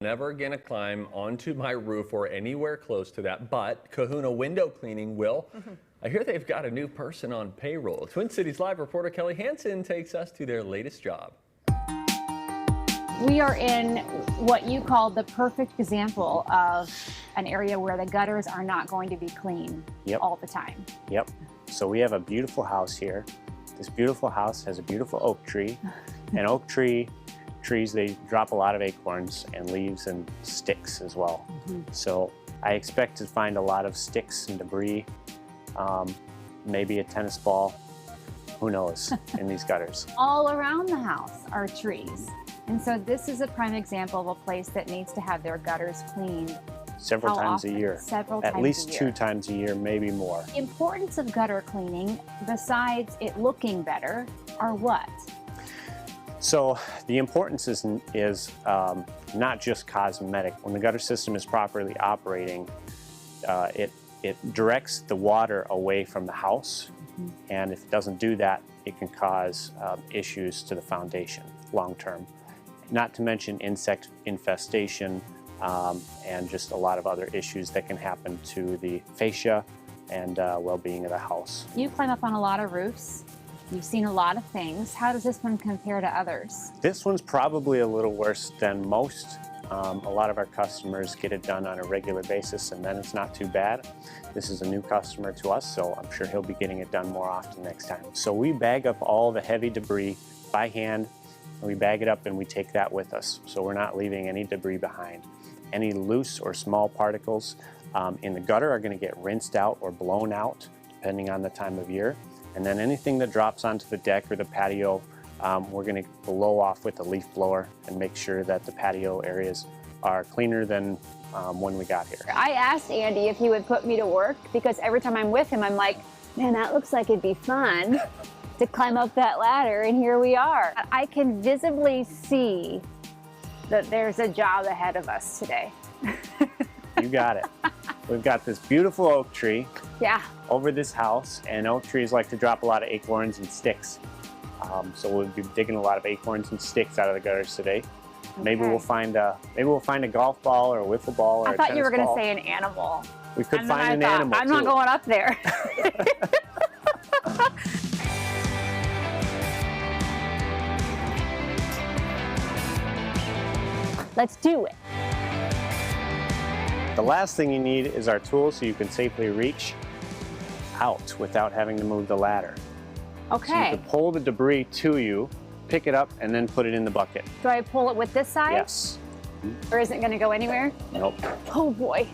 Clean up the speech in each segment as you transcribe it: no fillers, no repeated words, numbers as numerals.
Never gonna climb onto my roof or anywhere close to that, but Kahuna Window Cleaning will. I hear they've got a new person on payroll. Twin Cities Live reporter Kelly Hansen takes us to their latest job. We are in what you call the perfect example of an area where the gutters are not going to be clean all the time. Yep. So we have a beautiful house here. This beautiful house has a beautiful oak tree. And oak trees, they drop a lot of acorns and leaves and sticks as well. So I expect to find a lot of sticks and debris, maybe a tennis ball, who knows, in these gutters. All around the house are trees. And so this is a prime example of a place that needs to have their gutters cleaned Several times a year. Several times a year. At least 2 times a year, maybe more. The importance of gutter cleaning, besides it looking better, are what? So the importance is not just cosmetic. When the gutter system is properly operating, it directs the water away from the house. And if it doesn't do that, it can cause issues to the foundation long term. Not to mention insect infestation and just a lot of other issues that can happen to the fascia and well-being of the house. You climb up on a lot of roofs. You've seen a lot of things. How does this one compare to others? This one's probably a little worse than most. A lot of our customers get it done on a regular basis, and then it's not too bad. This is a new customer to us, so I'm sure he'll be getting it done more often next time. So we bag up all the heavy debris by hand, and we bag it up and we take that with us. So we're not leaving any debris behind. Any loose or small particles in the gutter are going to get rinsed out or blown out, depending on the time of year. And then anything that drops onto the deck or the patio, we're going to blow off with a leaf blower and make sure that the patio areas are cleaner than when we got here. I asked Andy if he would put me to work because every time I'm with him, I'm like, man, that looks like it'd be fun to climb up that ladder, and here we are. I can visibly see that there's a job ahead of us today. You got it. We've got this beautiful oak tree over this house, and oak trees like to drop a lot of acorns and sticks. So we'll be digging a lot of acorns and sticks out of the gutters today. Maybe we'll find a golf ball or a wiffle ball or a tennis ball. I thought you were going to say an animal. We could find an animal I'm not going up there. Let's do it. The last thing you need is our tool so you can safely reach out without having to move the ladder. Okay. So you can pull the debris to you, pick it up, and then put it in the bucket. Do I pull it with this side? Yes. Or is it going to go anywhere? Nope. Oh boy.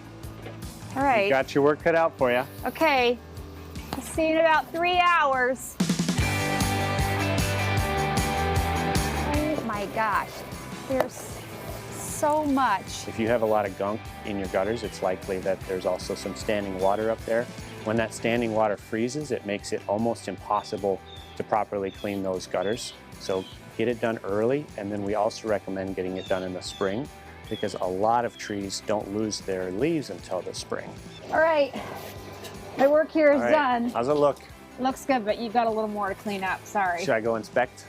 All right. You got your work cut out for you. Okay. See you in about 3 hours. Oh my gosh. There's so much. If you have a lot of gunk in your gutters, it's likely that there's also some standing water up there. When that standing water freezes, it makes it almost impossible to properly clean those gutters. So get it done early, and then we also recommend getting it done in the spring because a lot of trees don't lose their leaves until the spring. All right, my work here is done. How's it look? Looks good, but you've got a little more to clean up. Sorry. Should I go inspect?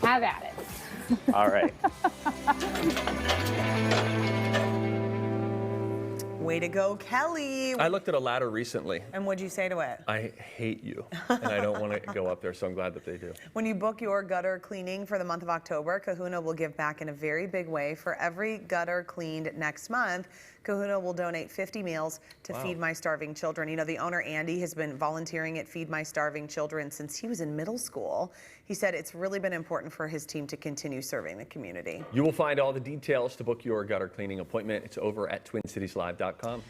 Have at it. All right. Way to go, Kelly. I looked at a ladder recently. And what'd you say to it? I hate you, and I don't want to go up there, so I'm glad that they do. When you book your gutter cleaning for the month of October, Kahuna will give back in a very big way. For every gutter cleaned next month, Kahuna will donate 50 meals to Feed My Starving Children. You know, the owner, Andy, has been volunteering at Feed My Starving Children since he was in middle school. He said it's really been important for his team to continue serving the community. You will find all the details to book your gutter cleaning appointment. It's over at TwinCitiesLive.com.